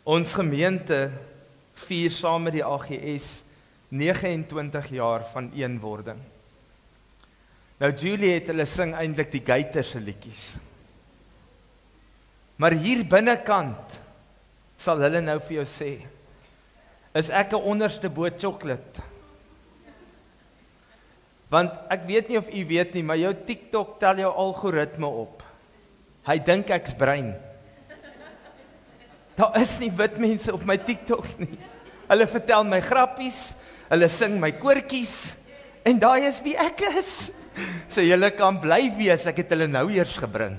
Ons gemeente vier saam met die AGS 29 jaar van eenwording. Nou Julie hulle sing eintlik die Gators se liedjies. Maar hier binnekant sal hulle nou vir jou sê, is ek 'n onderste boot chocolate. Want ek weet nie of u weet nie, maar jou TikTok tel jou algoritme op. Hy dink ek's brein. Daar is nie wit mense op my TikTok nie. Hulle vertel my grappies, hulle sing my koortjies, en daai is wie ek is. So julle kan bly wees, ek het hulle nou eers gebring.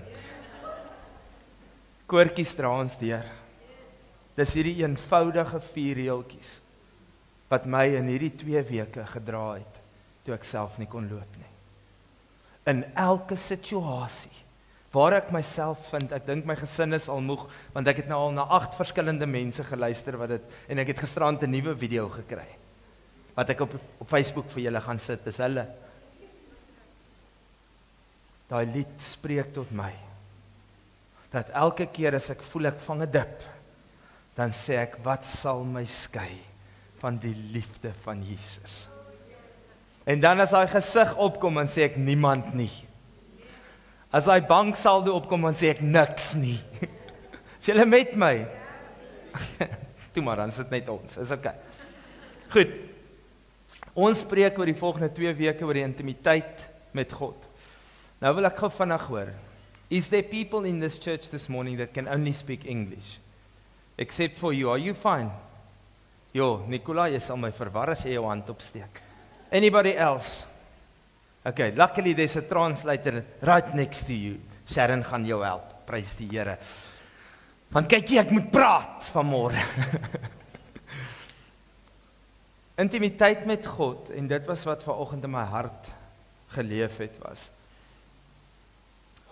Koortjies dra ons deur. Dis hierdie eenvoudige 4 reeltjies, wat my in hierdie 2 weke gedra het, toe ek self nie kon loop nie. In elke situasie, waar ek myself vind, ek dink my gesin is al moeg, want ek het nou al na 8 verskillende mense geluister, en ek het gisterand 'n nuwe video gekry, wat ek op Facebook vir julle gaan sit, dis hulle. Daai lied spreek tot my, dat elke keer as ek voel ek vang 'n dip, dan sê ek, wat sal my skei van die liefde van Jesus? En dan as hy gesig opkom, dan sê ek, niemand nie. As hy banksaldo opkom, dan sê ek, niks nie. Is julle met my? Toe maar, dan sit net ons, is okay. Goed, ons spreek oor die volgende 2 weke oor die intimiteit met God. Nou wil ek gou vinnig hoor, is there people in this church this morning that can only speak English? Except for you, are you fine? Jo, Nicola, jy sal my verwar as jy jou hand opsteek. Anybody else? Okay, luckily there's a translator right next to you. Sharon gaan jou help, prys die Here. Want kyk jy, ek moet praat vanmôre. Intimiteit met God, en dit was wat vanoggend in my hart geleef het was.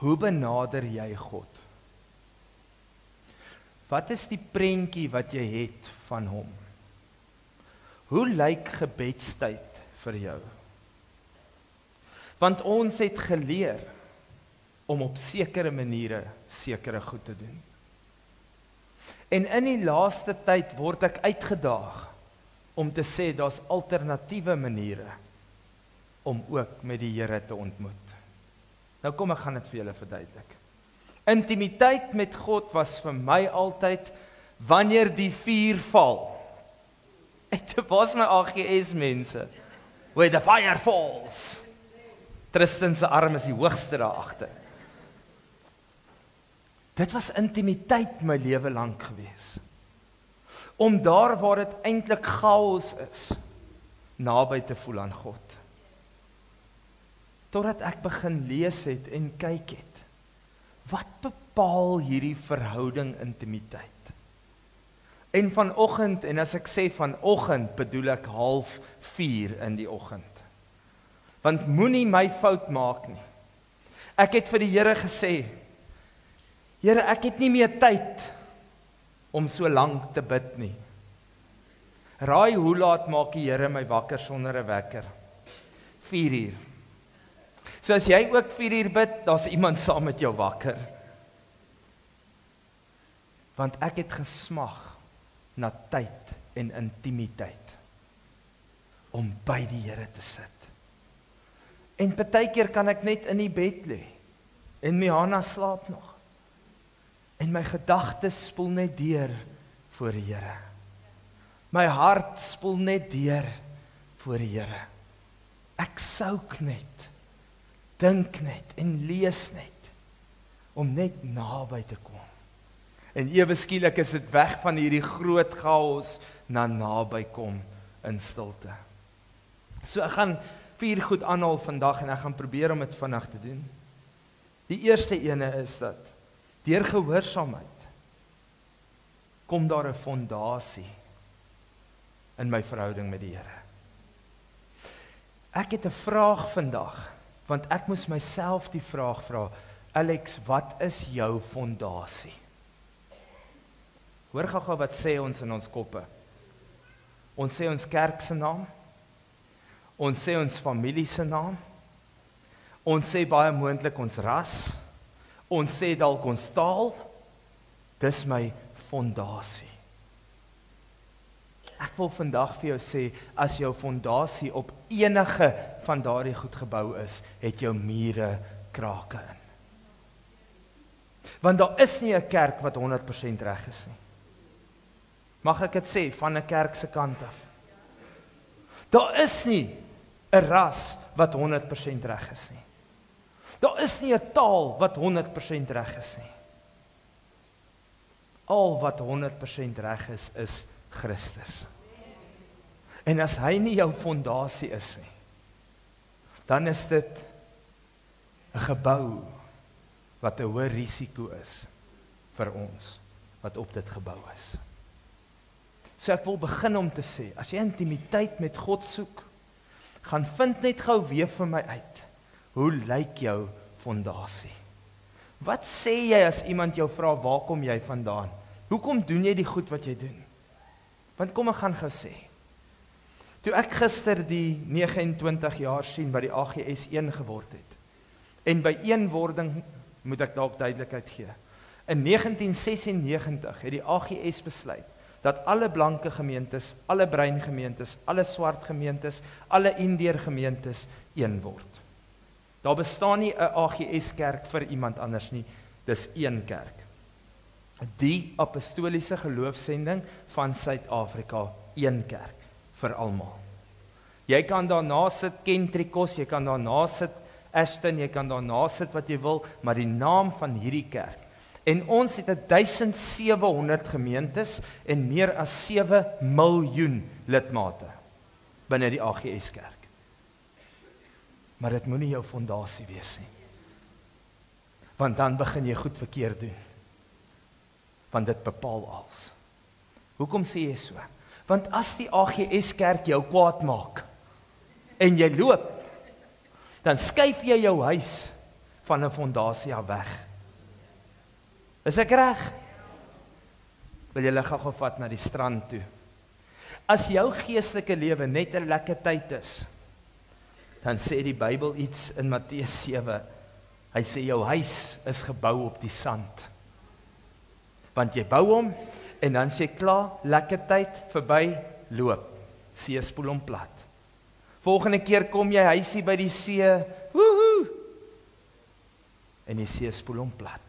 Hoe benader jy God? Wat is die prentjie wat jy het van hom? Hoe lyk gebedstyd vir jou? Want ons het geleer om op sekere maniere sekere goed te doen. En in die laaste tyd word ek uitgedaag om te sê daar's alternatiewe maniere om ook met die Here te ontmoet. Nou kom ek gaan dit vir julle verduidelik. Intimiteit met God was vir my altyd wanneer die vuur val. Dit was my AGS mense. Where the fire falls. Tristan se arm is die hoogste daar agter. Dit was intimiteit my lewe lank gewees. Om daar waar dit eintlik chaos is, naby te voel aan God. Totdat ek begin lees het en kyk het. Wat bepaal hierdie verhouding intimiteit? En vanoggend, en as ek sê vanoggend, bedoel ek 3:30 in die oggend. Want moenie my fout maak nie. Ek het vir die Here gesê, Here, ek het nie meer tyd om so lank te bid nie. Raai hoe laat maak die Here my wakker sonder 'n wekker? 4:00. So as jy ook 4:00 bid, daar's iemand saam met jou wakker. Want ek het gesmag na tyd en intimiteit om by die Here te sit. En partykeer kan ek net in die bed lê en Miana slaap nog. En my gedagtes spoel net deur voor die Here. My hart spoel net deur voor die Here. Ek souk net, dink net en lees net, om net naby te kom. En ewe skielik is dit weg van hierdie groot chaos na naby kom in stilte. So ek gaan 4 goed aanhaal vandag en ek gaan probeer om dit vinnig te doen. Die eerste ene is dat deur gehoorsaamheid kom daar 'n fondasie in my verhouding met die Here. Ek het 'n vraag vandag, want ek moes myself die vraag vra, Alex, wat is jou fondasie? Hoor gou wat sê ons in ons koppe. Ons sê ons kerk se naam, ons sê ons familie se naam, ons sê baie moontlik ons ras, ons sê dalk ons taal, dis my fondasie. Ek wil vandag vir jou sê, as jou fondasie op enige van daardie goed gebou is, het jou mure krake in. Want daar is nie 'n kerk wat 100% reg is nie. Mag ek dit sê, van 'n kerk se kant af. Daar is nie 'n ras wat 100% reg is nie. Daar is nie 'n taal wat 100% reg is nie. Al wat 100% reg is Christus. En as hy nie jou fondasie is nie, dan is dit 'n gebou wat 'n hoë risiko is vir ons wat op dit gebou is. So ek wil begin om te sê, as jy intimiteit met God soek, gaan vind net gou weer vir my uit, hoe lyk jou fondasie? Wat sê jy as iemand jou vra, waar kom jy vandaan? Hoekom doen jy die goed wat jy doen? Want kom ek gaan gou sê, toe ek gister die 29 jaar sien wat die AGS 1 geword het, en by eenwording moet ek dalk duidelikheid gee, in 1996 het die AGS besluit, dat alle blanke gemeentes, alle bruin gemeentes, alle swart gemeentes, alle Indeer gemeentes een word. Daar bestaan nie 'n AGS kerk vir iemand anders nie, dis een kerk. Die apostoliese geloofsending van Suid-Afrika, een kerk vir almal. Jy kan daarna sit Kentrikos, jy kan daarna sit Ashton, jy kan daarna sit wat jy wil, maar die naam van hierdie kerk. En ons het 1700 gemeentes en meer as 7 miljoen lidmate binne die AGS kerk. Maar dit moenie jou fondasie wees nie. Want dan begin jy goed verkeerd doen. Want dit bepaal alles. Hoekom sê jy so? Want as die AGS kerk jou kwaad maak en jy loop, dan skuif jy jou huis van 'n fondasie af weg. Is ek reg? Wil jy gou vat na die strand toe? As jou geestelike lewe net 'n lekker tyd is, dan sê die Bybel iets in Matteus 7. Hy sê jou huis is gebou op die sand. Want jy bou hom en dan sê klaar, lekker tyd verby, loop. See spoel hom plat. Volgende keer kom jy huisie by die see, woehoe, en die see spoel hom plat.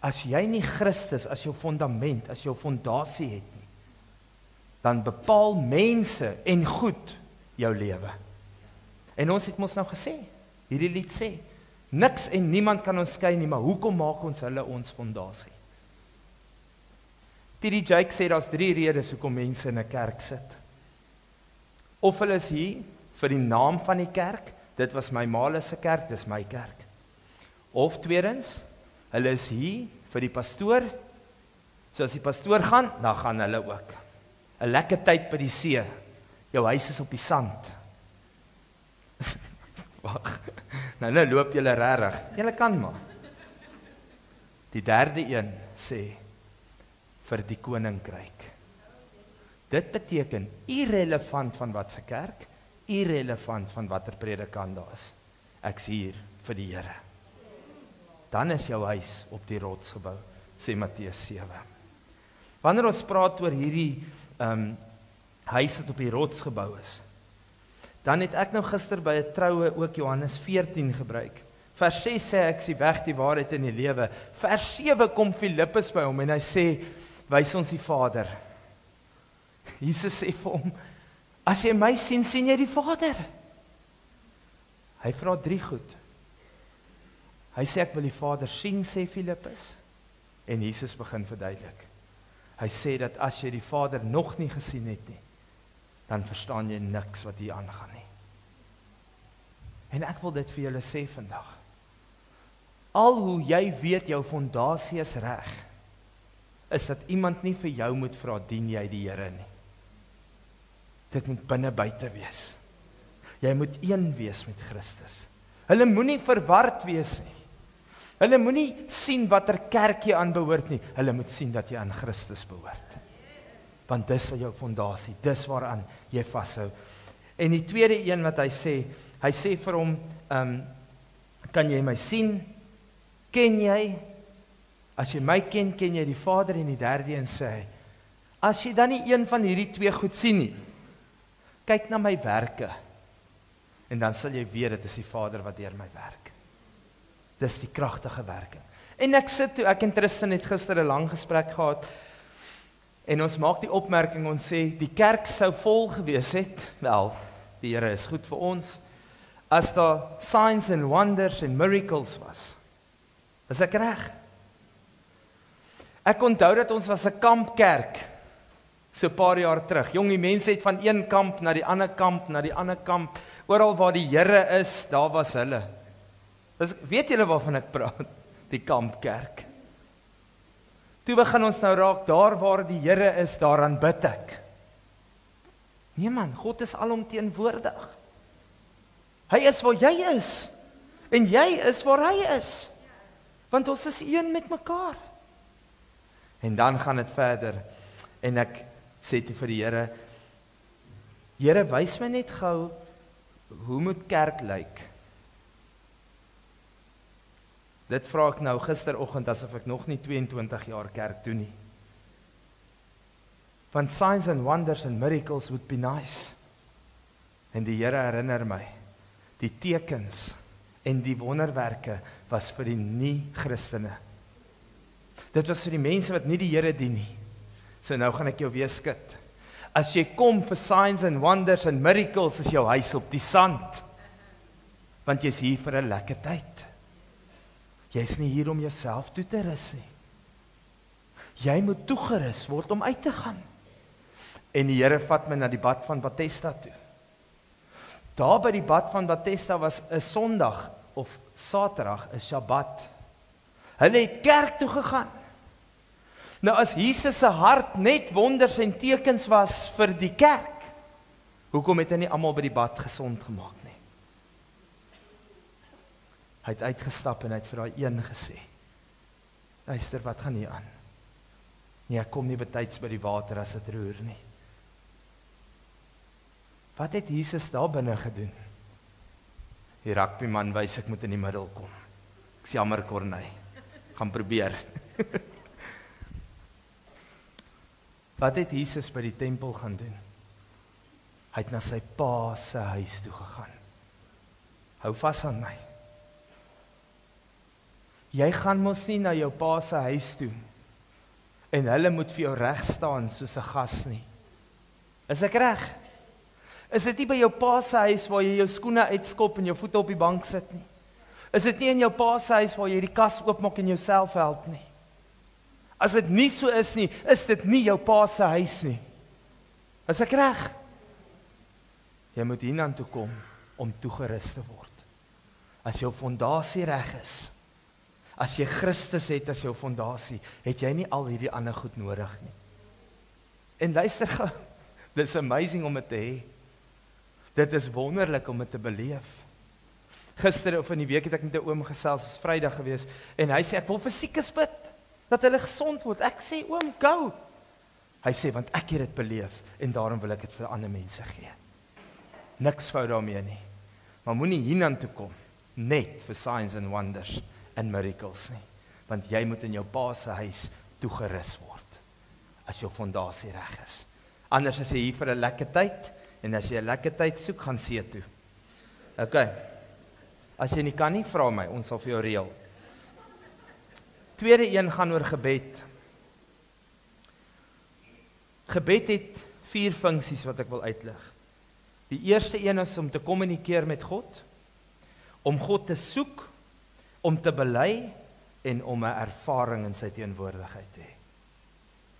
As jy nie Christus as jou fondament, as jou fondasie het nie, dan bepaal mense en goed jou lewe. En ons het mos nou gesê, hierdie lied sê, niks en niemand kan ons skei nie, maar hoekom maak ons hulle ons fondasie? T.D. Jakes sê, daar's 3 redes hoekom mense in 'n kerk sit. Of hulle is hier vir die naam van die kerk, dit was my ma se kerk, dis my kerk. Of tweedens, hulle is hier vir die pastoor, so as die pastoor gaan, dan gaan hulle ook. 'n Lekker tyd by die see, jou huis is op die sand. Wag, nou loop julle regtig, julle kan maar. Die derde een sê, vir die koninkryk. Dit beteken, irrelevant van wat se kerk, irrelevant van watter predikant daar is, ek's hier vir die Here. Dan is jou huis op die rots gebou, sê Matteus 7. Wanneer ons praat oor hierdie huis wat op die rots gebou is, dan het ek nou gister by 'n troue ook Johannes 14 gebruik. Vers 6 sê ek is die weg, die waarheid en die lewe. Vers 7 kom Filippus by hom en hy sê, wys ons die Vader. Jesus sê vir hom, as jy my sien, sien jy die Vader. Hy vra 3 goed. Hy sê ek wil die Vader sien, sê Filippus. En Jesus begin verduidelik. Hy sê dat as jy die Vader nog nie gesien het nie, dan verstaan jy niks wat hier aangaan nie. En ek wil dit vir julle sê vandag. Al hoe jy weet jou fondasie is reg, is dat iemand nie vir jou moet vra, dien jy die Here nie. Dit moet binne buite wees. Jy moet een wees met Christus. Hulle moenie verward wees nie. Hulle moenie sien watter kerk jy aanbehoort nie. Hulle moet sien dat jy aan Christus behoort. Want dis wat jou fondasie, dis waaraan jy vashou. En die tweede een wat hy sê vir hom, kan jy my sien? Ken jy? As jy my ken, ken jy die Vader. En die derde een sê hy, As jy dan nie een van hierdie twee goed sien nie, kyk na my werke, en dan sal jy weet, dit is die Vader wat deur my werk. Dis die kragtige werke. En ek sit toe, ek en Tristan het gister 'n lang gesprek gehad, en ons maak die opmerking, ons sê, die kerk sou vol gewees het, wel, die Here is goed vir ons, as daar signs and wonders and miracles was. Is ek reg? Ek onthou dat ons was 'n kampkerk, so 'n paar jaar terug. Jong, die mense het van een kamp na die ander kamp, na die ander kamp, oral waar die Here is, daar was hulle. Weet julle waarvan ek praat? Die kampkerk. Toe begin ons nou raak, daar waar die Here is, daaraan bid ek. Nee man, God is alomteenwoordig. Hy is waar jy is, en jy is waar hy is, want ons is een met mekaar. En dan gaan dit verder, en ek sê toe vir die Here, Here, wys my net gou, hoe moet kerk lyk? Dit vra ek nou gisteroggend, asof ek nog nie 22 jaar kerk doen nie. Want signs and wonders and miracles would be nice. En die Here herinner my, die tekens en die wonderwerke was vir die nie-Christene. Dit was vir die mense wat nie die Here dien nie. So nou gaan ek jou weer skud. As jy kom vir signs and wonders and miracles, is jou huis op die sand. Want jy's hier vir 'n lekker tyd. Jy's nie hier om jouself toe te rus nie. Jy moet toegerus word om uit te gaan. En die Here vat my na die bad van Bethesda toe. Daar by die bad van Bethesda was 'n Sondag of Saterdag, 'n Sabbat. Hulle het kerk toe gegaan. Nou as Jesus se hart net wonders en tekens was vir die kerk, hoekom het hy nie almal by die bad gesond gemaak nie? Hy het uitgestap en hy het vir daai een gesê, luister, wat gaan hier aan? Nee, ek kom nie betyds by die water as dit roer nie. Wat het Jesus daar binne gedoen? Die rugbyman wys ek moet in die middel kom. Ek's jammer, Corneille. Gaan probeer. Wat het Jesus by die tempel gaan doen? Hy het na sy pa se huis toe gegaan. Hou vas aan my. Jy gaan mos nie na jou pa se huis toe en hulle moet vir jou reg staan soos 'n gas nie. Is ek reg? Is dit nie by jou pa se huis waar jy jou skoene uitskop en jou voete op die bank sit nie? Is dit nie in jou pa se huis waar jy die kas oopmaak en jouself help nie? As dit nie so is nie, is dit nie jou pa se huis nie. Is ek reg? Jy moet hiernatoe kom om toegerus te word. As jou fondasie reg is, as jy Christus het as jou fondasie, het jy nie al hierdie ander goed nodig nie. En luister gou, dit is amazing om dit te hê. Dit is wonderlik om dit te beleef. Gister of in die week het ek met 'n oom gesels, het was Vrydag gewees, en hy sê, ek wil vir siekes bid, dat hulle gesond word. Ek sê, oom, go. Hy sê, want ek het dit beleef, en daarom wil ek dit vir ander mense gee. Niks fout daarmee nie. Maar moenie hiernatoe kom, net vir signs and wonders and miracles nie. Want jy moet in jou pa se huis toegerus word, as jou fondasie reg is. Anders is jy hier vir 'n lekker tyd, en as jy 'n lekker tyd soek, gaan see toe. Ok, as jy nie kan nie, vra my, ons sal vir jou reël. Tweede een gaan oor gebed. Gebed het 4 funksies wat ek wil uitlig. Die eerste een is om te kommunikeer met God, om God te soek, om te bely, en om 'n ervaring in sy teenwoordigheid te hê.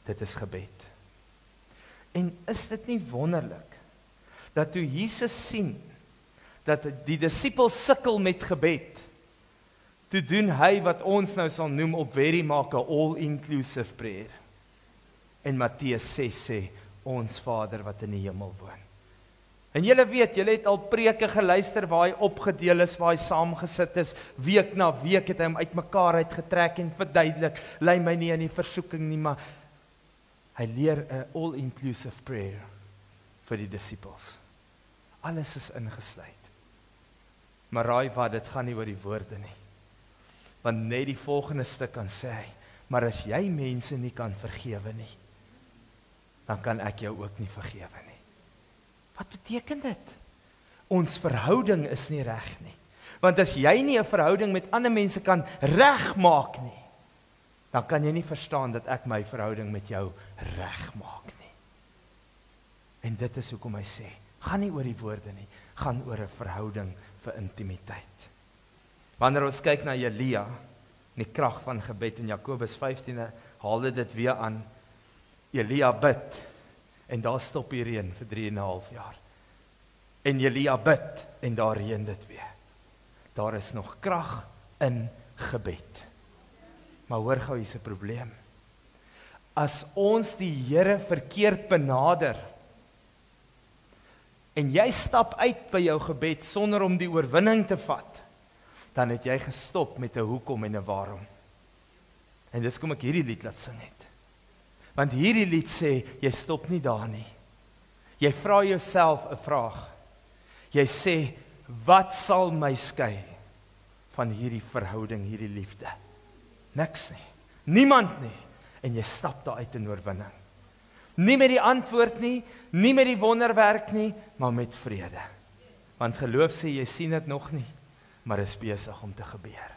Dit is gebed. En is dit nie wonderlik, dat toe Jesus sien, dat die disippels sukkel met gebed, toe doen hy wat ons nou sal noem op Very maak 'n all-inclusive prayer. En Matteus 6 sê, ons Vader wat in die hemel woon. En julle weet, julle het al preke geluister waar hy opgedeel is, waar hy saamgesit is, week na week het hy hom uitmekaar uitgetrek en verduidelik, lei my nie in die versoeking nie, maar hy leer 'n all-inclusive prayer vir die disippels. Alles is ingesluit. Maar raai wat, dit gaan nie oor die woorde nie. Want net die volgende stuk kan sê hy, maar as jy mense nie kan vergewe nie, dan kan ek jou ook nie vergewe nie. Wat beteken dit? Ons verhouding is nie reg nie. Want as jy nie 'n verhouding met ander mense kan regmaak nie, dan kan jy nie verstaan dat ek my verhouding met jou regmaak nie. En dit is hoekom hy sê, gaan nie oor die woorde nie, gaan oor 'n verhouding vir intimiteit. Wanneer ons kyk na Elia, die krag van gebed in Jakobus 15, haal dit weer aan. Elia bid, en daar stop die reën vir 3,5 jaar. En Elia bid, en daar reën dit weer. Daar is nog krag in gebed. Maar hoor gou, hier is 'n probleem. As ons die Here verkeerd benader, en jy stap uit by jou gebed sonder om die oorwinning te vat, dan het jy gestop met 'n hoekom en 'n waarom. En dis kom ek hierdie lied laat sing het. Want hierdie lied sê, jy stop nie daar nie. Jy vra jouself 'n vraag. Jy sê, wat sal my skei van hierdie verhouding, hierdie liefde? Niks nie. Niemand nie. En jy stap daar uit in oorwinning. Nie met die antwoord nie, nie met die wonderwerk nie, maar met vrede. Want geloof sê, jy sien dit nog nie, maar is besig om te gebeur.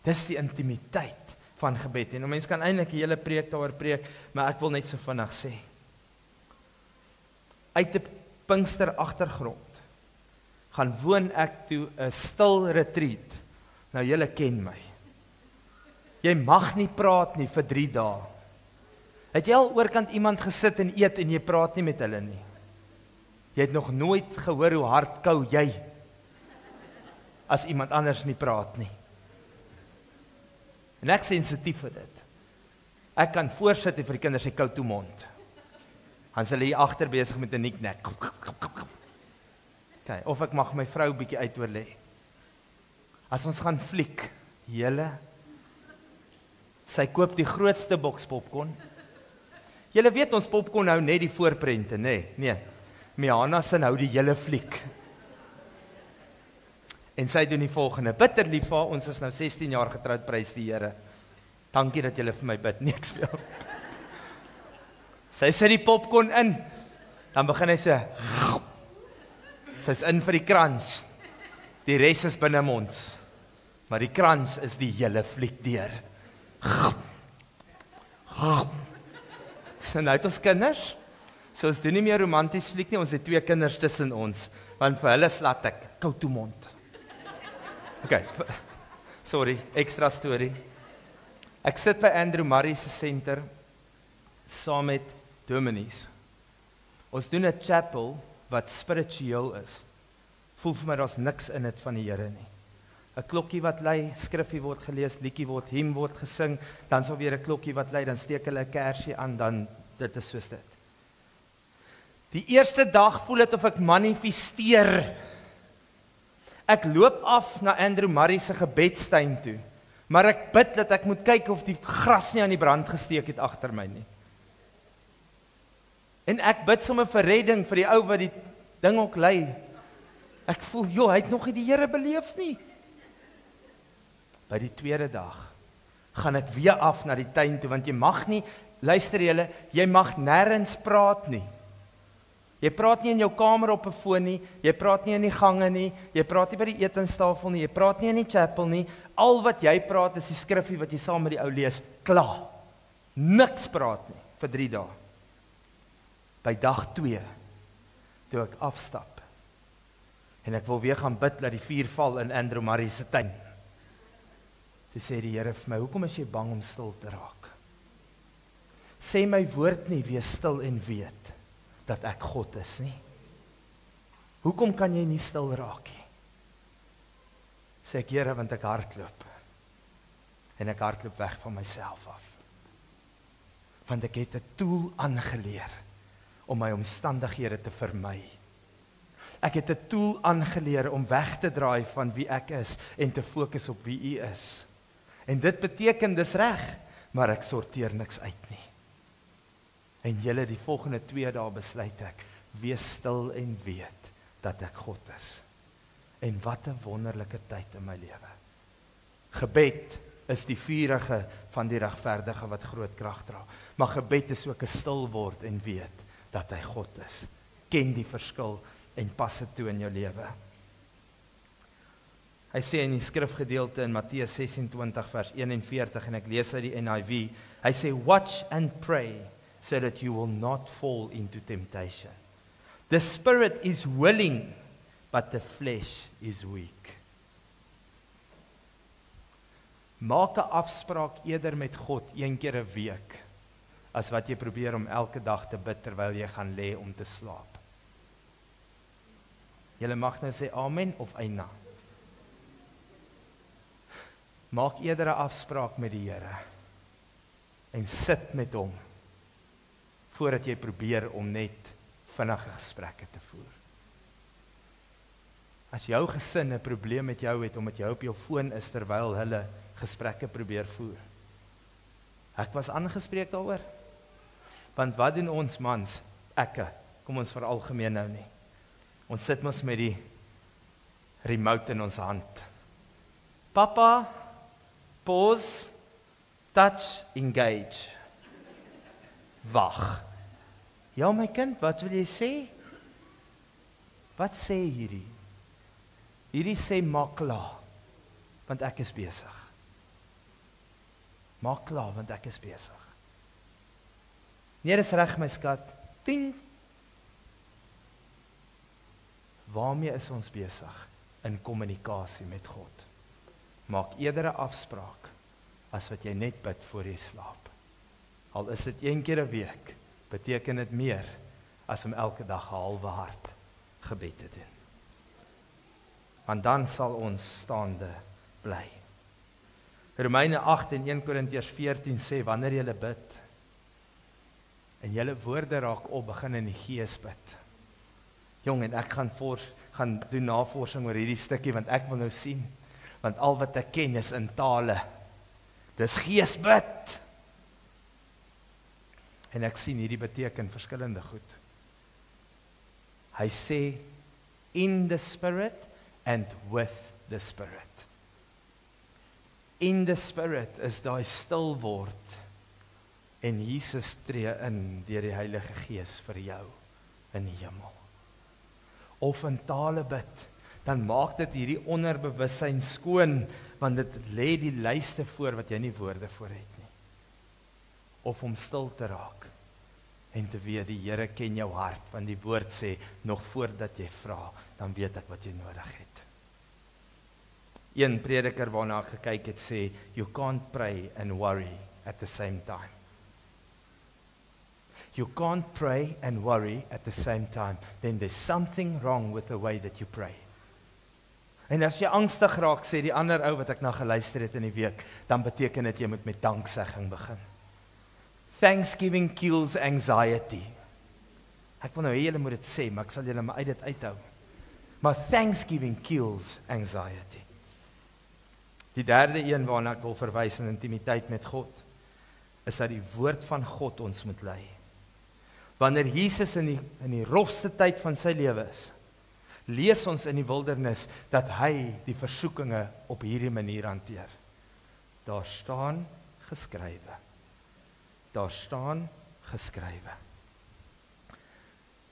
Dis die intimiteit van gebed. En mens kan eintlik 'n hele preek daaroor preek, maar ek wil net so vinnig sê. Uit 'n Pinkster agtergrond gaan woon ek toe 'n stil retreat. Nou julle ken my. Jy mag nie praat nie vir 3 dae. Het jy al oorkant iemand gesit en eet en jy praat nie met hulle nie? Jy het nog nooit gehoor hoe hard kou jy as iemand anders nie praat nie. En ek sensitief vir dit. Ek kan voorsit en vir die kinders sê kou toe mond. Dan is hulle hier agter besig met 'n kniknek. Okay, of ek mag my vrou bietjie uitoorlê. As ons gaan fliek, julle, sy koop die grootste boks popcorn. Julle weet ons popcorn hou net die voorprente, nee. Miana se hou die hele fliek. En sy doen die volgende, bitter lief vir haar, ons is nou 16 jaar getroud, prys die Here. Dankie dat julle vir my bid, nie ek speel. Sy sit die popcorn in, dan begin hy sê, sy's in vir die crunch, die res is binne ons, maar die crunch is die hele fliek deur. So nou het ons kinders, so ons doen nie meer romanties fliek nie, ons het 2 kinders tussen ons, want vir hulle slat ek, kou toe mond. Okay, sorry, extra story. Ek sit by Andrew Murray se senter, saam met dominees. Ons doen 'n chapel, wat spiritueel is. Voel vir my, daar's niks in dit van die Here nie. 'n klokkie wat lui, skriffie word gelees, liedjie word, hymn word gesing, dan sal weer 'n klokkie wat lui, dan steek hulle 'n kersie aan, dan, dit is soos dit. Die eerste dag voel dit of ek manifesteer. Ek loop af na Andrew Murray se gebedstuin toe, maar ek bid dat ek moet kyk of die gras nie aan die brand gesteek het agter my nie. En ek bid sommer vir redding vir die ou wat die ding ook lei. Ek voel, hy het nog nie die Here beleef nie. By die tweede dag gaan ek weer af na die tuin toe, want jy mag nie, luister julle, jy mag nêrens praat nie. Jy praat nie in jou kamer op 'n foon nie, jy praat nie in die gange nie, jy praat nie by die etenstafel nie, jy praat nie in die chapel nie, al wat jy praat is die skriffie wat jy saam met die ou lees, klaar. Niks praat nie, vir 3 dae. By dag 2, toe ek afstap, en ek wil weer gaan bid dat die vuur val in Andrew Murray se tuin. Toe sê die Here vir my, hoekom is jy bang om stil te raak? Sê my woord nie, wees stil en weet dat ek God is nie. Hoekom kan jy nie stil raak nie? Sê ek, Here, want ek hardloop. En ek hardloop weg van myself af. Want ek het 'n tool aangeleer om my omstandighede te vermy. Ek het 'n tool aangeleer om weg te draai van wie ek is en te fokus op wie U is. En dit beteken dis reg, maar ek sorteer niks uit nie. En julle die volgende 2 dae besluit ek, wees stil en weet dat ek God is. En wat 'n wonderlike tyd in my lewe. Gebed is die vurige van die regverdige wat groot krag dra. Maar gebed is ook 'n stil word en weet dat hy God is. Ken die verskil en pas dit toe in jou lewe. Hy sê in die skrifgedeelte in Matteus 26 vers 41 en ek lees uit die NIV, hy sê watch and pray so that you will not fall into temptation. The spirit is willing, but the flesh is weak. Maak 'n afspraak eerder met God een keer 'n week, as wat jy probeer om elke dag te bid terwyl jy gaan lê om te slaap. Julle mag nou sê amen of eina. Maak eerder 'n afspraak met die Here en sit met hom voordat jy probeer om net vinnige gesprekke te voer. As jou gesin 'n probleem met jou het omdat jy op jou foon is terwyl hulle gesprekke probeer voer. Ek was aangespreek daaroor. Want wat doen ons mans? Kom ons veralgemeen nou nie. Ons sit mos met die remote in ons hand. Papa, pause, touch, engage. Wag. Ja my kind, wat wil jy sê? Wat sê hierdie? Hierdie sê maak klaar, want ek is besig. Maak klaar, want ek is besig. Nee, dis reg my skat. Ting. Waarmee is ons besig? In kommunikasie met God. Maak eerder 'n afspraak as wat jy net bid voor jy slaap. Al is dit een keer 'n week, beteken dit meer as om elke dag 'n halwe hart gebed te doen. Want dan sal ons staande bly. Romeine 8 en 1 Korintiërs 14 sê, wanneer jy bid, en julle woorde raak op, begin in die gees bid. Jong, en ek gaan doen navorsing oor hierdie stukkie, want ek wil nou sien, want al wat ek ken is in tale. Dis gees bid. En ek sien hierdie beteken verskillende goed. Hy sê, in the spirit and with the spirit. In the spirit is daai stil word en Jesus tree in deur die Heilige Gees vir jou in die hemel. Of in tale bid, dan maak dit hierdie onderbewussyn skoon, want dit lê die lyste voor wat jy nie woorde voor het nie. Of om stil te raak en te weet die Here ken jou hart, want die woord sê, nog voordat jy vra, dan weet ek wat jy nodig het. Een prediker waarna ek gekyk het sê, you can't pray and worry at the same time. You can't pray and worry at the same time, then there's something wrong with the way that you pray. En as jy angstig raak, sê die ander ou wat ek na geluister het in die week, dan beteken dit jy moet met danksegging begin. Thanksgiving kills anxiety. Ek wil nou hê julle moet dit sê, maar ek sal julle maar uit dit uithou. Maar thanksgiving kills anxiety. Die derde een waarna ek wil verwys in intimiteit met God, is dat die woord van God ons moet lei. Wanneer Jesus in die rofste tyd van sy lewe is, lees ons in die wildernis dat hy die versoekinge op hierdie manier hanteer. Daar staan geskrywe. Daar staan geskrywe.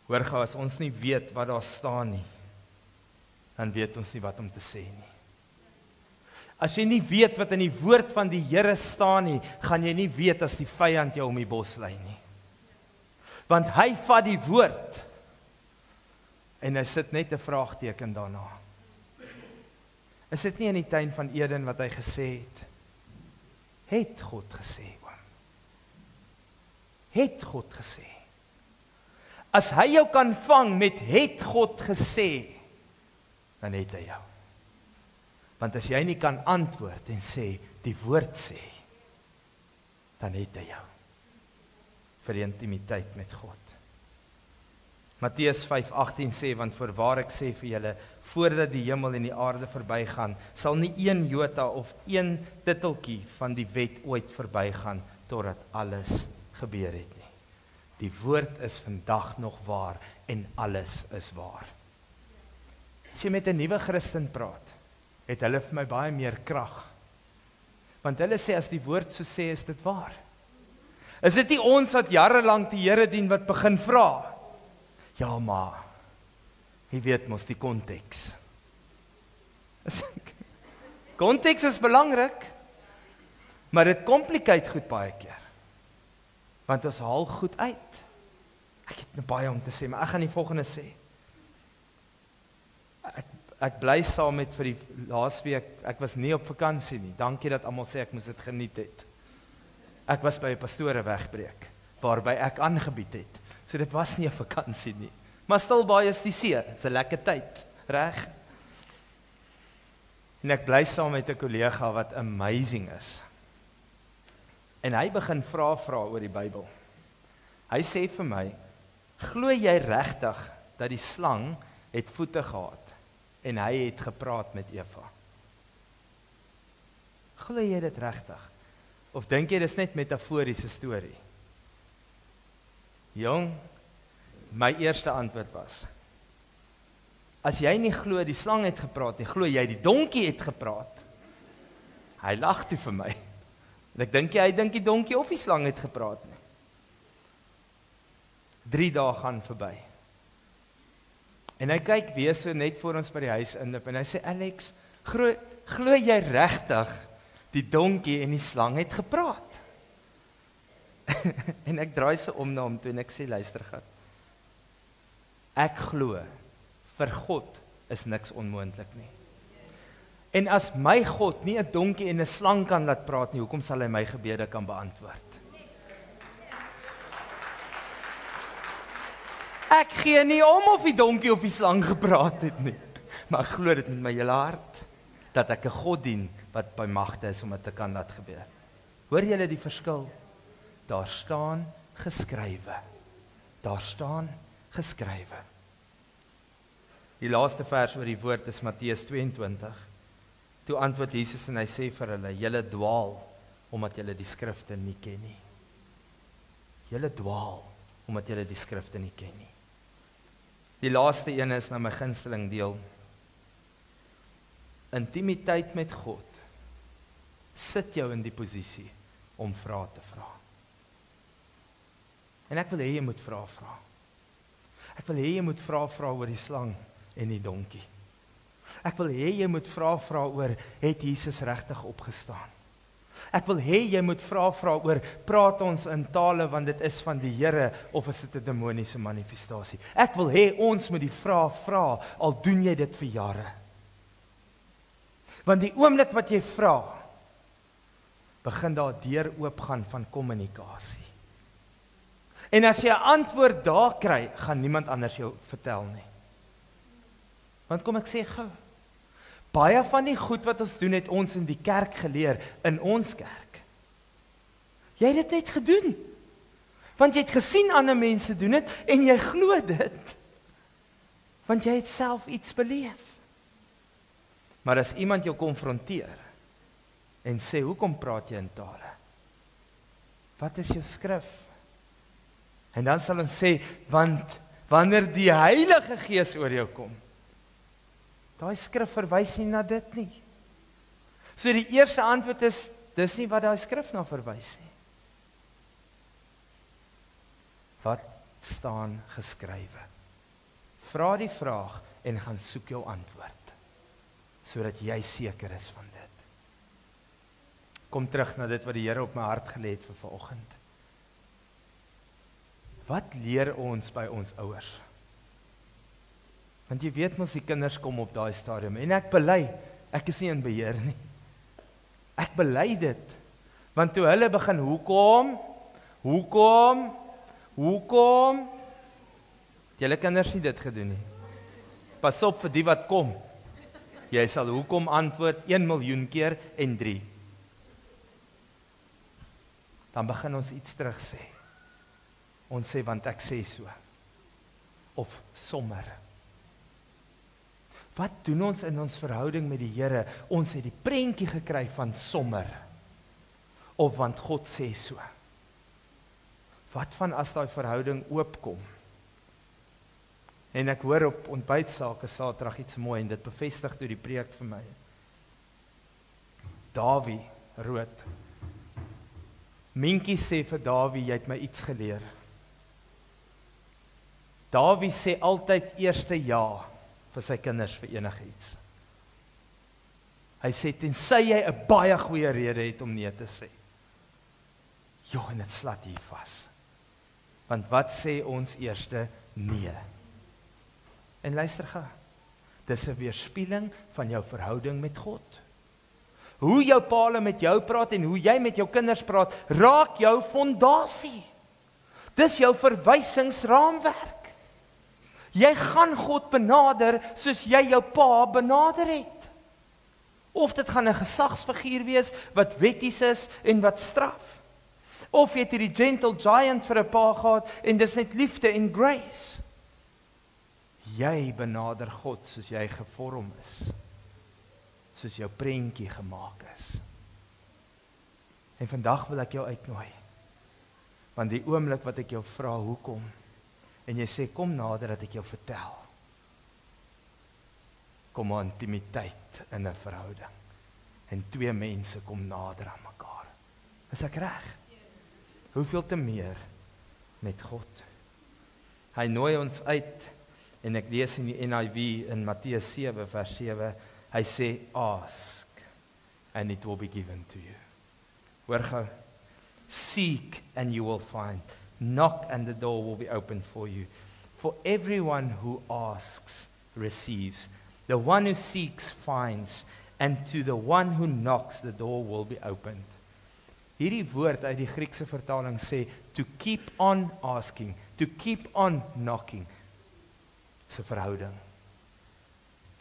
Hoor gou, as ons nie weet wat daar staan nie, dan weet ons nie wat om te sê nie. As jy nie weet wat in die woord van die Here staan nie, gaan jy nie weet as die vyand jou om die bos lei nie. Want hy vat die woord en hy sit net 'n vraagteken daarna. Is dit nie in die tuin van Eden wat hy gesê het? Het God gesê, oom? Het God gesê? As hy jou kan vang met het God gesê, dan het hy jou. Want as jy nie kan antwoord en sê, die woord sê, dan het hy jou. Vir die intimiteit met God. Matteus 5:18 sê, want voorwaar ek sê vir julle, voordat die hemel en die aarde verbygaan, sal nie een jota of een titteltjie van die wet ooit verbygaan, totdat alles gebeur het nie. Die woord is vandag nog waar, en alles is waar. As jy met 'n nuwe Christen praat, het hulle vir my baie meer krag. Want hulle sê, as die woord so sê, is dit waar. Is dit nie ons wat jarelang die Here dien wat begin vra? Ja, maar, jy weet mos die konteks. Konteks is belangrik, maar dit complicateer goed baie keer. Want ons haal goed uit. Ek het baie om te sê, maar ek gaan die volgende sê. Ek bly saam met vir die laasweek, ek was nie op vakansie nie. Dankie dat almal sê ek moes dit geniet het. Ek was by 'n pastore wegbreek, waarby ek aangebied het. So dit was nie 'n vakansie nie. Maar Stilbaai is die see, dit is 'n lekker tyd, reg? En ek bly saam met 'n kollega wat amazing is. En hy begin vra oor die Bybel. Hy sê vir my, glo jy regtig dat die slang het voete gehad en hy het gepraat met Eva? Glo jy dit regtig? Of dink jy dis net metaforiese storie? Jong, my eerste antwoord was, as jy nie glo die slang het gepraat nie, glo jy die donkie het gepraat? Hy lag toe vir my. En ek dink hy dink die donkie of die slang het gepraat nie. 3 dae gaan verby. En hy kyk weer so net voor ons by die huis in, en hy sê, Alex, glo jy regtig die donkie en die slang het gepraat? En ek draai so om na hom toe en ek sê, luister gat. Ek glo, vir God is niks onmoontlik nie. En as my God nie 'n donkie en 'n slang kan laat praat nie, hoekom sal hy my gebede kan beantwoord? Ek gee nie om of die donkie of die slang gepraat het nie, maar ek glo dit met my hele hart, dat ek 'n God dien wat by magte is om dit te kan laat gebeur. Hoor julle die verskil? Daar staan geskrywe. Daar staan geskrywe. Die laaste vers oor die woord is Matteus 22. Toe antwoord Jesus en hy sê vir hulle, julle dwaal, omdat julle die skrifte nie ken nie. Julle dwaal, omdat julle die skrifte nie ken nie. Die laaste een is nou my gunsteling deel. Intimiteit met God sit jou in die posisie om vrae te vra. En ek wil hê jy moet vrae vra. Ek wil hê jy moet vrae oor die slang en die donkie. Ek wil hê jy moet vrae oor, het Jesus regtig opgestaan? Ek wil hê jy moet vrae oor, praat ons in tale want dit is van die Here of is dit 'n demoniese manifestasie? Ek wil hê ons moet die vrae vra, al doen jy dit vir jare. Want die oomblik wat jy vra, begin daar 'n deur oopgaan van kommunikasie. En as jy 'n antwoord daar kry, gaan niemand anders jou vertel nie. Want kom ek sê gou, baie van die goed wat ons doen, het ons in die kerk geleer, in ons kerk. Jy het dit net gedoen, want jy het gesien ander mense doen dit, en jy glo dit, want jy het self iets beleef. Maar as iemand jou konfronteer, en sê, hoekom praat jy in tale? Wat is jou skrif? En dan sal ons sê, want wanneer die Heilige Gees oor jou kom, daai skrif verwys nie na dit nie. So die eerste antwoord is, dis nie wat daai skrif na verwys nie. Wat staan geskrywe? Vra die vraag en gaan soek jou antwoord, sodat jy seker is van dit. Kom terug na dit wat die Here op my hart gelê het vir vanoggend. Wat leer ons by ons ouers? Want jy weet mos die kinders kom op daai stadium en ek bely, ek is nie in beheer nie. Ek bely dit. Want toe hulle begin hoekom? Julle kinders nie dit gedoen nie. Pas op vir die wat kom. Jy sal hoekom antwoord 1 miljoen keer en 3. Dan begin ons iets terug sê. Ons sê want ek sê so. Of sommer. Wat doen ons in ons verhouding met die Here? Ons het die prentjie gekry van sommer. Of want God sê so. Wat van as daai verhouding oopkom? En ek hoor op ontbytsake Saterdag iets mooi en dit bevestig toe die preek vir my. Dawie rood. Minkie sê vir Dawie, jy het my iets geleer. Dawie sê altyd eerste ja vir sy kinders vir enige iets. Hy sê, tensy jy 'n baie goeie rede het om nee te sê. Ja, en dit slat hier vas. Want wat sê ons eerste nee? En luister gou, dis 'n weerspieëling van jou verhouding met God. Hoe jou paal met jou praat en hoe jy met jou kinders praat, raak jou fondasie. Dis jou verwysingsraamwerk. Jy gaan God benader soos jy jou pa benader het. Of dit gaan 'n gesagsfiguur wees wat wetties is en wat straf. Of jy het hierdie gentle giant vir 'n pa gehad en dis net liefde en grace. Jy benader God soos jy gevorm is. Soos jou prentjie gemaak is. En vandag wil ek jou uitnooi. Want die oomblik wat ek jou vra hoekom, en jy sê kom nader dat ek jou vertel. Kom aan intimiteit in 'n verhouding. En twee mense kom nader aan mekaar. Is ek reg? Hoeveel te meer met God. Hy nooi ons uit, en ek lees in die NIV in Matteus 7 vers 7, hy sê, ask, and it will be given to you. Hoor gou, seek and you will find, knock and the door will be opened for you. For everyone who asks receives, the one who seeks finds, and to the one who knocks the door will be opened. Hierdie woord uit die Griekse vertaling sê, to keep on asking, to keep on knocking. Dis 'n verhouding.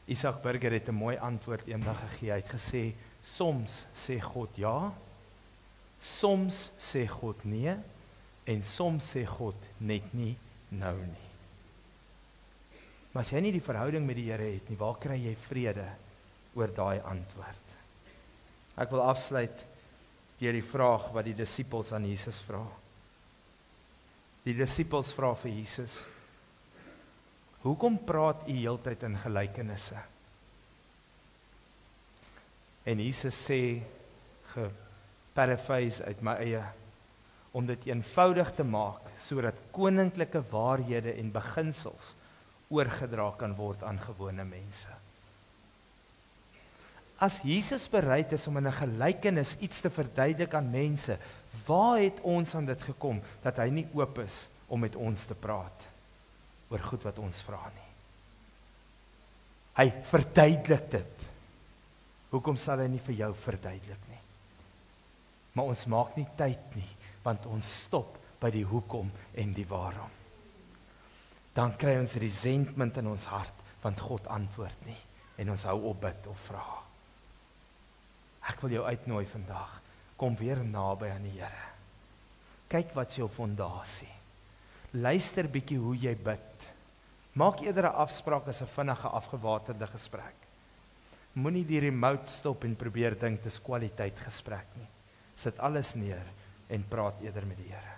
Isaac Burger het 'n mooi antwoord eendag gegee. Hy het gesê, soms sê God ja, soms sê God nee, en soms sê God net nie nou nie. Maar as jy nie die verhouding met die Here het nie, waar kry jy vrede oor daai antwoord? Ek wil afsluit deur die vraag wat die disippels aan Jesus vra. Die disippels vra vir Jesus, hoekom praat u heeltyd in gelykenisse? En Jesus sê, geparaphrase uit my eie, om dit eenvoudig te maak, sodat koninklike waarhede en beginsels oorgedra kan word aan gewone mense. As Jesus bereid is om in 'n gelykenis iets te verduidelik aan mense, waar het ons aan dit gekom, dat hy nie oop is om met ons te praat oor goed wat ons vra nie? Hy verduidelik dit. Hoekom sal hy nie vir jou verduidelik nie? Maar ons maak nie tyd nie, want ons stop by die hoekom en die waarom. Dan kry ons resentment in ons hart, want God antwoord nie, en ons hou op bid of vra. Ek wil jou uitnooi vandag, kom weer naby aan die Here. Kyk wat is jou fondasie. Luister bietjie hoe jy bid. Maak eerder 'n afspraak as 'n vinnige afgewaterde gesprek. Moenie die remote stop en probeer dink dis kwaliteit gesprek nie. Sit alles neer en praat eerder met die Here.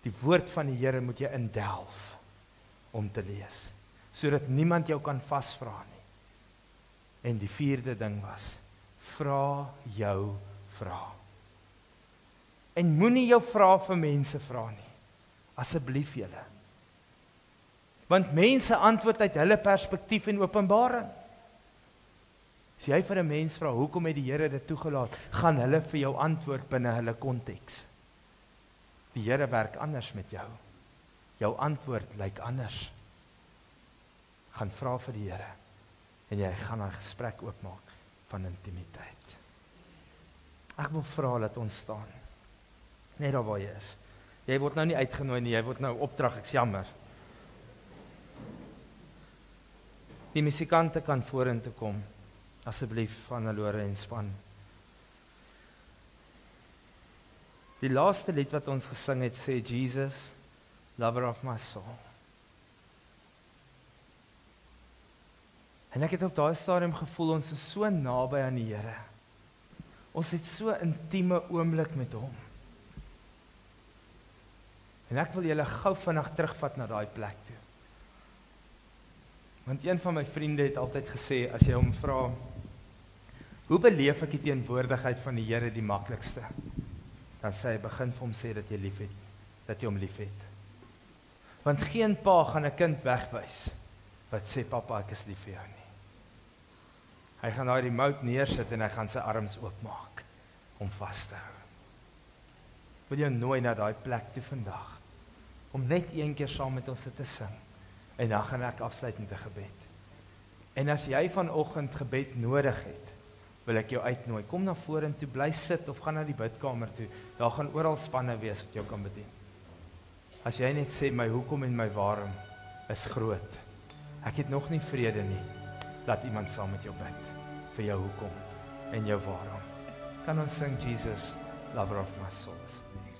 Die woord van die Here moet jy indelf om te lees, sodat niemand jou kan vasvra nie. En die vierde ding was, vra jou vrae. En moenie jou vrae vir mense vra nie. Asseblief julle. Want mense antwoord uit hulle perspektief en openbaring. As jy vir 'n mens vra, hoekom het die Here dit toegelaat, gaan hulle vir jou antwoord binne hulle konteks. Die Here werk anders met jou. Jou antwoord lyk anders. Gaan vra vir die Here en jy gaan 'n gesprek oopmaak van intimiteit. Ek wil vra dat ons staan. Net daar waar jy is. Jy word nou nie uitgenooi nie, jy word nou opdrag, ek's jammer. Die musikante kan vorentoe kom. Asseblief van Hannelore en span. Die laaste lied wat ons gesing het sê, Jesus, lover of my soul. En ek het op daai stadium gevoel, ons is so naby aan die Here. Ons het so intieme oomblik met hom. En ek wil julle gou vinnig terugvat na daai plek toe. Want een van my vriende het altyd gesê, as jy hom vra, Hoe beleef ek die teenwoordigheid van die Here die maklikste? Dan sê hy, begin vir hom sê dat jy liefhet, dat jy hom liefhet. Want geen pa gaan 'n kind wegwys wat sê, papa, ek is lief vir jou nie. Hy gaan daai remote neersit en hy gaan sy arms oopmaak om vas te hou. Wil jou nooi na daai plek toe vandag, om net een keer saam met ons te sing, en dan gaan ek afsluit met 'n gebed. En as jy vanoggend gebed nodig het, wil ek jou uitnooi, kom na vorentoe, bly sit of gaan na die bidkamer toe, daar gaan oral spanne wees wat jou kan bedien. As jy net sê, my hoekom en my waarom is groot, ek het nog nie vrede nie, laat iemand saam met jou bid, vir jou hoekom en jou waarom. Kan ons sing, Jesus, lover of my soul, asseblief.